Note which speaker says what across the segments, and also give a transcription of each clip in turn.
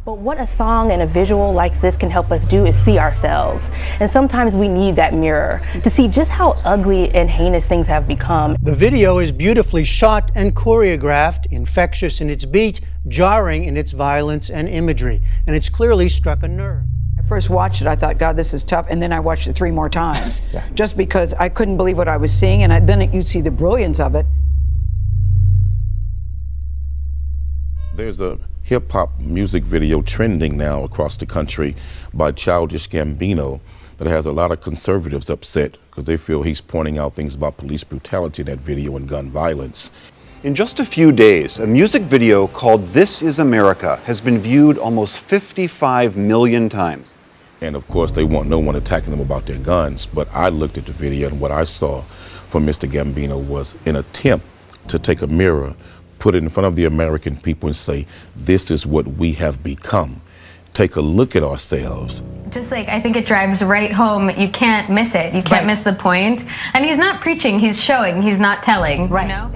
Speaker 1: But what a song and a visual like this can help us do is see ourselves. And sometimes we need that mirror to see just how ugly and heinous things have become.
Speaker 2: The video is beautifully shot and choreographed, infectious in its beat, jarring in its violence and imagery, and it's clearly struck a nerve.
Speaker 3: I first watched it, I thought, God, this is tough, and then I watched it 3 more times, just because I couldn't believe what I was seeing, and then you'd see the brilliance of it.
Speaker 4: There's a hip-hop music video trending now across the country by Childish Gambino that has a lot of conservatives upset because they feel he's pointing out things about police brutality in that video and gun violence.
Speaker 5: In just a few days, a music video called This Is America has been viewed almost 55 million times.
Speaker 4: And of course, they want no one attacking them about their guns, but I looked at the video and what I saw from Mr. Gambino was an attempt to take a mirror, put it in front of the American people and say, this is what we have become. Take a look at ourselves.
Speaker 6: Just like, I think it drives right home. You can't miss it. You can't miss the point. And he's not preaching, he's showing, he's not telling. Right. You know?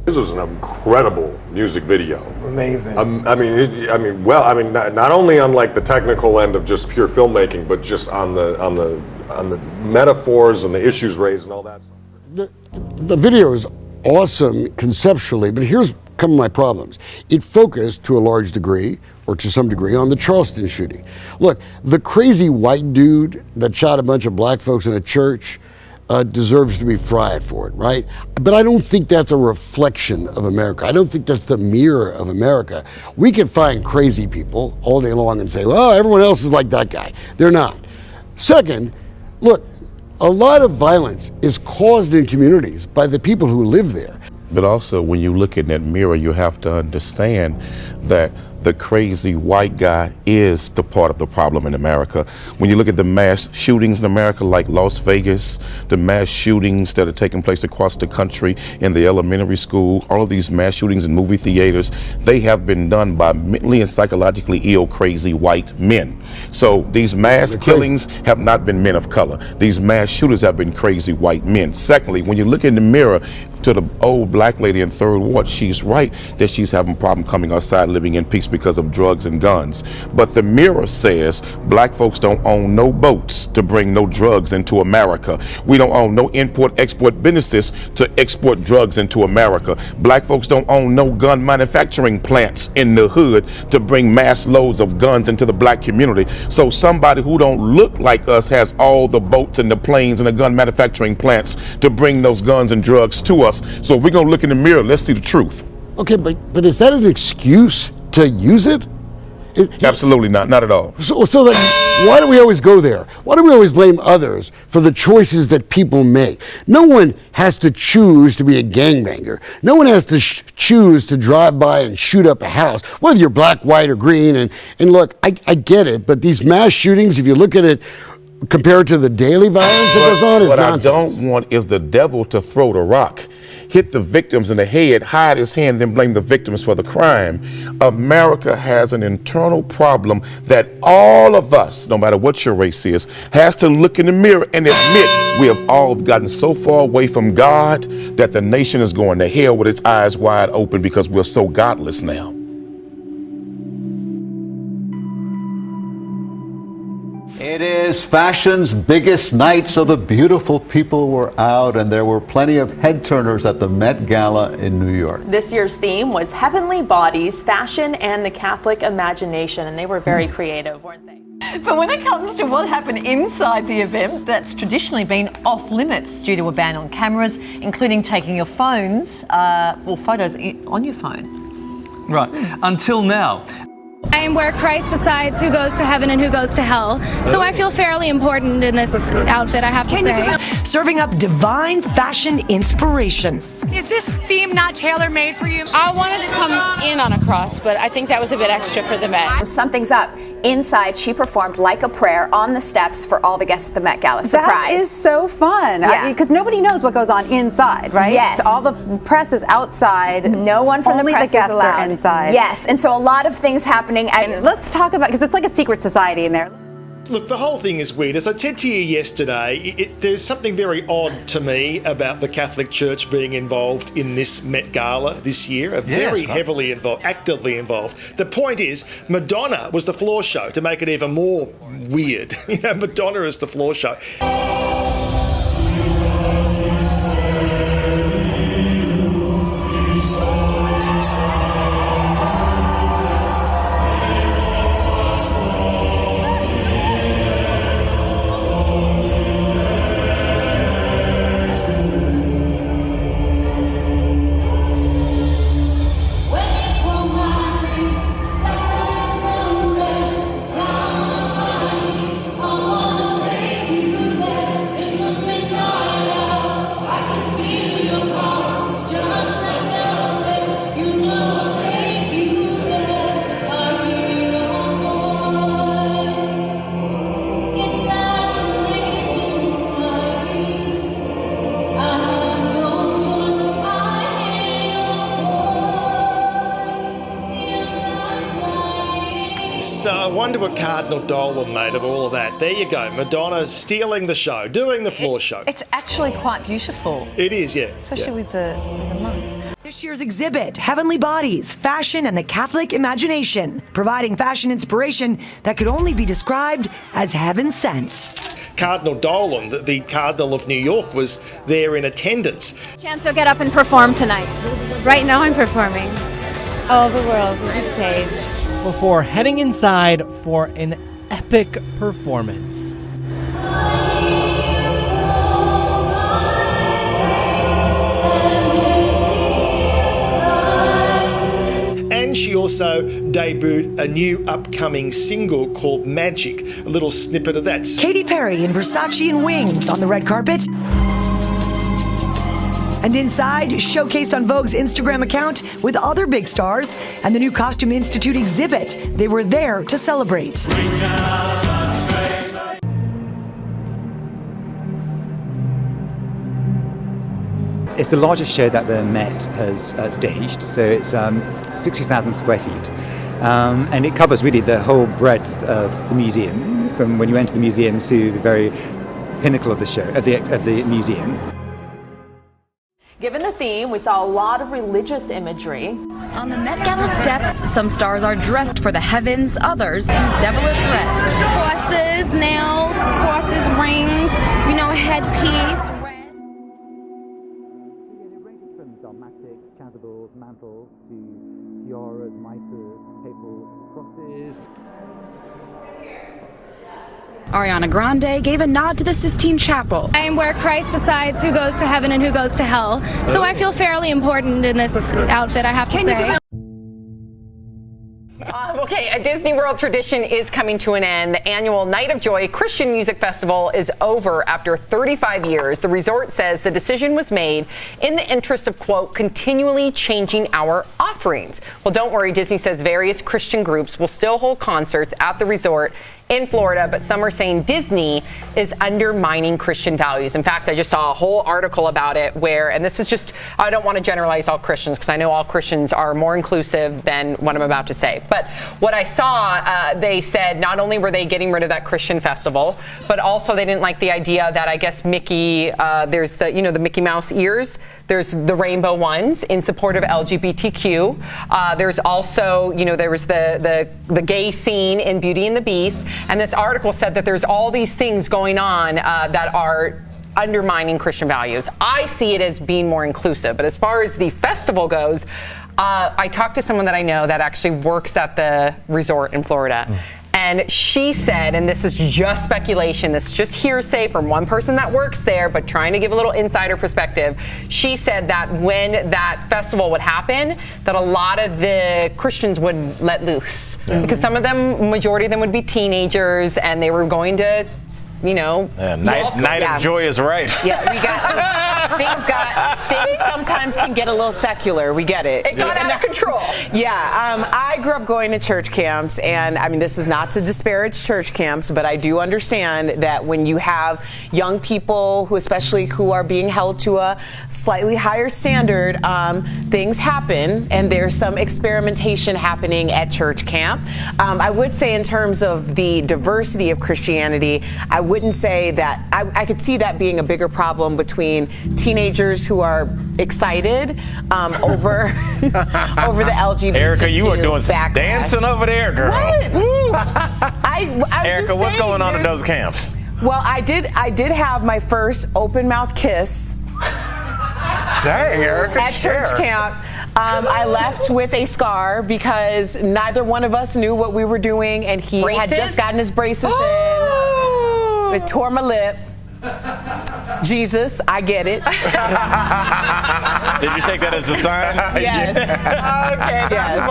Speaker 7: This was an incredible music video.
Speaker 8: Amazing.
Speaker 7: Not only on like the technical end of just pure filmmaking, but just on the metaphors and the issues raised and all that stuff.
Speaker 8: The video is awesome conceptually, but here's some of my problems. It focused to a large degree, or to some degree, on the Charleston shooting. Look, the crazy white dude that shot a bunch of black folks in a church deserves to be fried for it, right? But I don't think that's a reflection of America. I don't think that's the mirror of America. We can find crazy people all day long and say, well, everyone else is like that guy. They're not. Second, look, a lot of violence is caused in communities by the people who live there.
Speaker 4: But also, when you look in that mirror, you have to understand that the crazy white guy is the part of the problem in America. When you look at the mass shootings in America, like Las Vegas, the mass shootings that are taking place across the country in the elementary school, all of these mass shootings in movie theaters, they have been done by mentally and psychologically ill, crazy white men. So these mass killings have not been men of color. These mass shooters have been crazy white men. Secondly, when you look in the mirror to the old black lady in Third Ward, she's right that she's having a problem coming outside living in peace because of drugs and guns. But the mirror says black folks don't own no boats to bring no drugs into America. We don't own no import-export businesses to export drugs into America. Black folks don't own no gun manufacturing plants in the hood to bring mass loads of guns into the black community. So somebody who don't look like us has all the boats and the planes and the gun manufacturing plants to bring those guns and drugs to us. So if we're gonna look in the mirror, let's see the truth.
Speaker 8: Okay, but is that an excuse to use it?
Speaker 4: Absolutely not at all.
Speaker 8: So then why do we always go there? Why do we always blame others for the choices that people make? No one has to choose to be a gangbanger. No one has to choose to drive by and shoot up a house, whether you're black, white, or green. And look, I get it, but these mass shootings, if you look at it compared to the daily violence that goes on, is nonsense.
Speaker 4: What I don't want is the devil to throw the rock, hit the victims in the head, hide his hand, then blame the victims for the crime. America has an internal problem that all of us, no matter what your race is, has to look in the mirror and admit we have all gotten so far away from God that the nation is going to hell with its eyes wide open because we're so godless now.
Speaker 9: It is fashion's biggest night, so the beautiful people were out, and there were plenty of head-turners at the Met Gala in New York.
Speaker 10: This year's theme was Heavenly Bodies, Fashion, and the Catholic Imagination, and they were very creative, weren't they?
Speaker 11: But when it comes to what happened inside the event, that's traditionally been off limits due to a ban on cameras, including taking your phones, or photos on your phone.
Speaker 12: Right, until now.
Speaker 13: I am where Christ decides who goes to heaven and who goes to hell. So I feel fairly important in this outfit, I have to say.
Speaker 14: Serving up divine fashion inspiration.
Speaker 15: Is this theme not tailor-made for you?
Speaker 16: I wanted to come in on a cross, but I think that was a bit extra for the Met.
Speaker 17: Something's up. Inside, she performed like a prayer on the steps for all the guests at the Met Gala. Surprise.
Speaker 18: That is so fun. Because nobody knows what goes on inside, right?
Speaker 17: Yes.
Speaker 18: So all the press is outside.
Speaker 17: No one from the press
Speaker 18: guests
Speaker 17: is allowed.
Speaker 18: are inside.
Speaker 17: Yes, and so a lot of things happening.
Speaker 18: And let's talk about, because it's like a secret society in there.
Speaker 12: Look, the whole thing is weird. As I said to you yesterday, there's something very odd to me about the Catholic Church being involved in this Met Gala this year. Very heavily involved, actively involved. The point is, Madonna was the floor show to make it even more weird. You know, Madonna is the floor show. So I wonder what Cardinal Dolan made of all of that. There you go, Madonna stealing the show, doing the floor show.
Speaker 11: It's actually quite beautiful.
Speaker 12: It is, yeah.
Speaker 11: Especially with the monks.
Speaker 14: This year's exhibit, Heavenly Bodies, Fashion and the Catholic Imagination, providing fashion inspiration that could only be described as heaven-sent.
Speaker 12: Cardinal Dolan, the Cardinal of New York, was there in attendance.
Speaker 10: Chance, you'll get up and perform tonight.
Speaker 19: Right now I'm performing. All over the world is a stage.
Speaker 20: Before heading inside for an epic performance.
Speaker 12: And she also debuted a new upcoming single called Magic. A little snippet of that.
Speaker 14: Katy Perry in Versace and Wings on the red carpet. And inside, showcased on Vogue's Instagram account with other big stars and the new Costume Institute exhibit. They were there to celebrate.
Speaker 21: It's the largest show that the Met has staged, so it's 60,000 square feet. And it covers really the whole breadth of the museum, from when you enter the museum to the very pinnacle of the show, of the museum.
Speaker 10: Given the theme, we saw a lot of religious imagery.
Speaker 22: On the Met Gala steps, some stars are dressed for the heavens, others in devilish red.
Speaker 13: Crosses, nails, crosses, rings, headpiece.
Speaker 21: Dogmatic, chasubles, mantles, to tiaras, mitres, papal crosses.
Speaker 22: Ariana Grande gave a nod to the Sistine Chapel.
Speaker 13: I am where Christ decides who goes to heaven and who goes to hell. So I feel fairly important in this outfit, I have to say.
Speaker 23: Okay, a Disney World tradition is coming to an end. The annual Night of Joy Christian Music Festival is over after 35 years. The resort says the decision was made in the interest of, quote, continually changing our offerings. Well, don't worry, Disney says various Christian groups will still hold concerts at the resort in Florida, but some are saying Disney is undermining Christian values. In fact, I just saw a whole article about it where, and this is just, I don't want to generalize all Christians because I know all Christians are more inclusive than what I'm about to say. But what I saw, they said not only were they getting rid of that Christian festival, but also they didn't like the idea that I guess Mickey, there's the, the Mickey Mouse ears. There's the rainbow ones in support of LGBTQ. There's also, there was the gay scene in Beauty and the Beast. And this article said that there's all these things going on that are undermining Christian values. I see it as being more inclusive. But as far as the festival goes, I talked to someone that I know that actually works at the resort in Florida. And she said, and this is just speculation, this is just hearsay from one person that works there, but trying to give a little insider perspective. She said that when that festival would happen, that a lot of the Christians would let loose. Because some of them, majority of them would be teenagers, and they were going to
Speaker 1: Night of Joy is right.
Speaker 2: Yeah, we got things sometimes can get a little secular. We get it.
Speaker 23: It got out of control.
Speaker 2: Yeah, I grew up going to church camps, and I mean, this is not to disparage church camps, but I do understand that when you have young people especially who are being held to a slightly higher standard, things happen, and there's some experimentation happening at church camp. I would say in terms of the diversity of Christianity, I wouldn't say that, I could see that being a bigger problem between teenagers who are excited over the LGBT.
Speaker 1: Erica, you are doing some dancing over there, girl.
Speaker 2: What?
Speaker 1: Woo.
Speaker 2: Erica,
Speaker 1: what's going on in those camps?
Speaker 2: Well, I did have my first open mouth kiss.
Speaker 1: Dang, Erica.
Speaker 2: At church camp. I left with a scar because neither one of us knew what we were doing, and he had just gotten his braces in. It tore my lip. Jesus, I get it.
Speaker 1: Did you take that as a sign?
Speaker 2: Yes.
Speaker 23: Okay.
Speaker 2: Yes.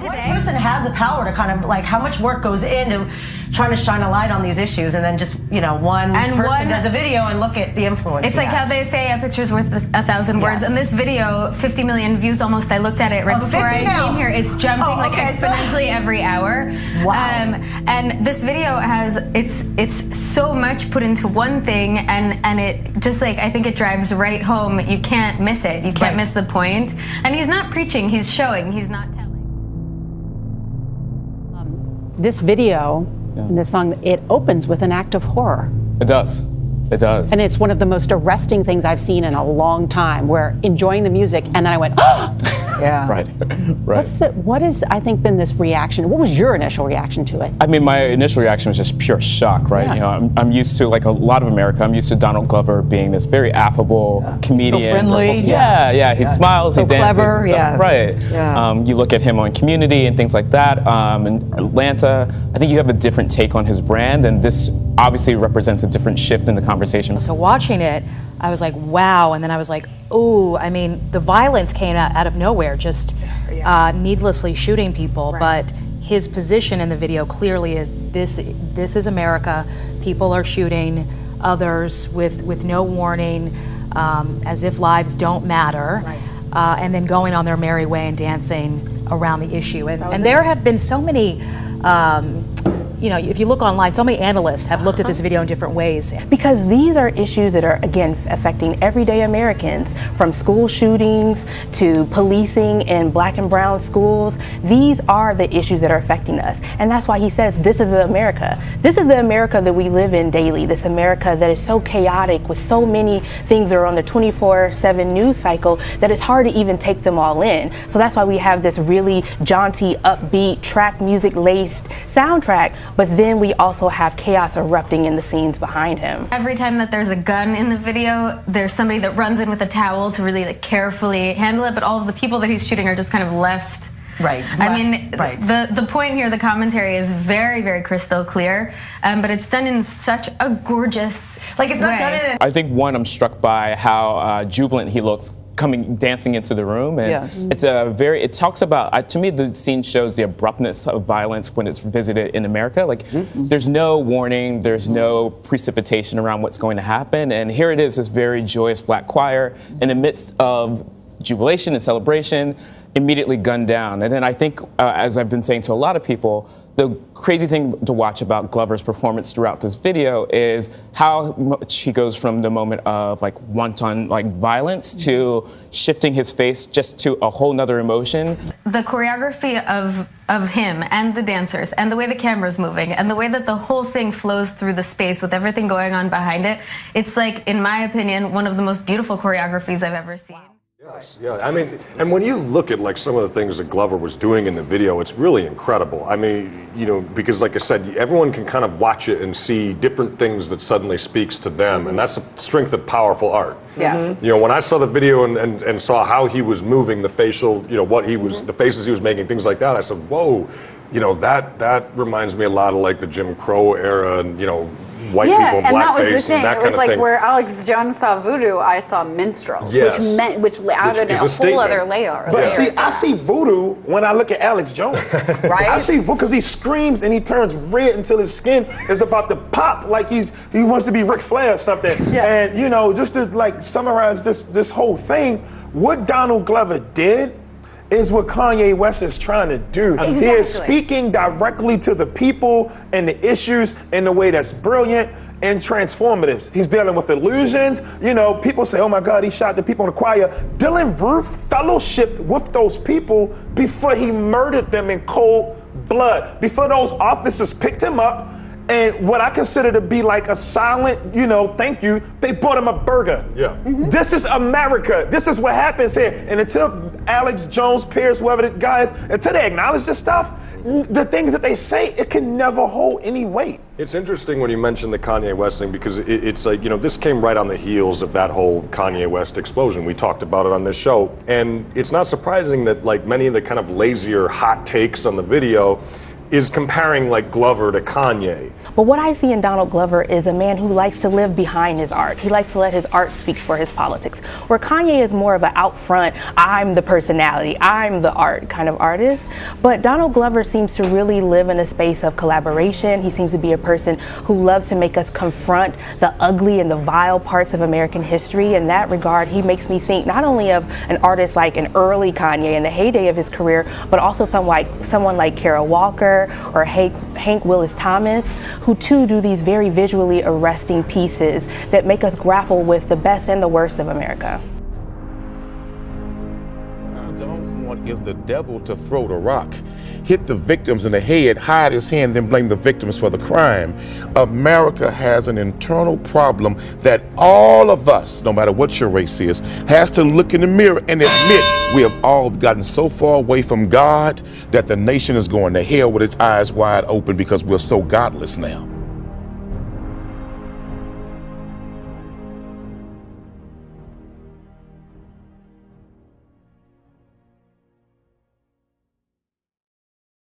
Speaker 14: One person has the power to kind of like how much work goes into trying to shine a light on these issues, and then just one person does a video and look at the influence.
Speaker 6: It's like how they say a picture's worth 1,000 words. And this video, 50 million views almost. I looked at it right before I came here. It's jumping exponentially every hour.
Speaker 14: Wow.
Speaker 6: And this video has it's so much put into one thing, and it just I think it drives right home. You can't miss it. You can't miss the point. And he's not preaching. He's showing. He's not telling.
Speaker 3: This video and this song, it opens with an act of horror.
Speaker 24: It does. It does.
Speaker 3: And it's one of the most arresting things I've seen in a long time, where enjoying the music, and then I went, oh!
Speaker 24: Yeah. Right.
Speaker 3: What has, I think, been this reaction? What was your initial reaction to it?
Speaker 24: I mean, my initial reaction was just pure shock, right?
Speaker 3: Yeah.
Speaker 24: You know, I'm used to, like a lot of America, I'm used to Donald Glover being this very affable comedian.
Speaker 3: So friendly.
Speaker 24: He smiles,
Speaker 3: so
Speaker 24: he dances.
Speaker 3: clever,
Speaker 24: yes. Right.
Speaker 3: Yeah.
Speaker 24: You look at him on Community and things like that. In Atlanta, I think you have a different take on his brand, and this obviously represents a different shift in the conversation.
Speaker 25: So watching it, I was like, wow, and then I was like, oh, I mean, the violence came out of nowhere, just needlessly shooting people, but his position in the video clearly is this is America. People are shooting others with no warning, as if lives don't matter, and then going on their merry way and dancing around the issue. And there have been so many if you look online, so many analysts have looked at this video in different ways.
Speaker 26: Because these are issues that are, again, affecting everyday Americans, from school shootings to policing in black and brown schools. These are the issues that are affecting us. And that's why he says this is the America. This is the America that we live in daily, this America that is so chaotic with so many things that are on the 24/7 news cycle that it's hard to even take them all in. So that's why we have this really jaunty, upbeat, track music-laced soundtrack. But then we also have chaos erupting in the scenes behind him.
Speaker 6: Every time that there's a gun in the video, there's somebody that runs in with a towel to really carefully handle it, but all of the people that he's shooting are just kind of left. The point here, the commentary is very, very crystal clear, but it's done in such a gorgeous
Speaker 14: it's not done in
Speaker 24: I think I'm struck by how jubilant he looks dancing into the room, and it talks about, to me, the scene shows the abruptness of violence when it's visited in America. There's no warning, there's no precipitation around what's going to happen, and here it is, this very joyous black choir in the midst of jubilation and celebration, immediately gunned down. And then I think, as I've been saying to a lot of people, the crazy thing to watch about Glover's performance throughout this video is how much he goes from the moment of wanton violence to shifting his face just to a whole nother emotion.
Speaker 6: The choreography of him and the dancers and the way the camera's moving and the way that the whole thing flows through the space with everything going on behind it, it's in my opinion, one of the most beautiful choreographies I've ever seen.
Speaker 7: Yeah, I mean, and when you look at some of the things that Glover was doing in the video, it's really incredible. I mean, because like I said, everyone can kind of watch it and see different things that suddenly speaks to them, and that's the strength of powerful art.
Speaker 26: Yeah.
Speaker 7: When I saw the video and saw how he was moving, the facial, what he was, the faces he was making, things like that, I said, whoa, that reminds me a lot of the Jim Crow era, and white
Speaker 4: yeah,
Speaker 7: people,
Speaker 4: and that was the
Speaker 7: blackface,
Speaker 4: thing.
Speaker 7: and that
Speaker 4: It was
Speaker 7: kind of
Speaker 4: like
Speaker 7: thing.
Speaker 4: where Alex Jones saw voodoo, I saw minstrels,
Speaker 7: Yes.
Speaker 4: which added
Speaker 7: is
Speaker 4: a
Speaker 7: a statement.
Speaker 4: whole other layer.
Speaker 5: But see, I see voodoo when I look at Alex Jones.
Speaker 4: Right?
Speaker 5: I see voodoo because he screams and he turns red until his skin is about to pop like he wants to be Ric Flair or something.
Speaker 4: Yeah.
Speaker 5: And you know, just to like summarize this whole thing, what Donald Glover did is what Kanye West is trying to do.
Speaker 4: Exactly.
Speaker 5: They're speaking directly to the people and the issues in a way that's brilliant and transformative. He's dealing with illusions. You know, people say, oh my God, he shot the people in the choir. Dylan Roof fellowshipped with those people before he murdered them in cold blood, before those officers picked him up. And what I consider to be like a silent, you know, thank you, they bought him a burger.
Speaker 7: Yeah.
Speaker 5: This is America. This is what happens here. And until Alex Jones, Pierce, whoever the guy is, until they acknowledge this stuff, the things that they say, it can never hold any weight.
Speaker 7: It's interesting when you mention the Kanye West thing because it's like, you know, this came right on the heels of that whole Kanye West explosion. We talked about it on this show. And it's not surprising that like many of the kind of lazier hot takes on the video is comparing like Glover to Kanye.
Speaker 26: But what I see in Donald Glover is a man who likes to live behind his art. He likes to let his art speak for his politics. Where Kanye is more of an out front, I'm the personality, I'm the art kind of artist. But Donald Glover seems to really live in a space of collaboration. He seems to be a person who loves to make us confront the ugly and the vile parts of American history. In that regard, he makes me think not only of an artist like an early Kanye in the heyday of his career, but also someone like Kara Walker or Hank Willis Thomas, who too do these very visually arresting pieces that make us grapple with the best and the worst of America.
Speaker 8: The only one is the devil to throw the rock, hit the victims in the head, hide his hand, then blame the victims for the crime. America has an internal problem that all of us, no matter what your race is, has to look in the mirror and admit we have all gotten so far away from God that the nation is going to hell with its eyes wide open because we're so godless now.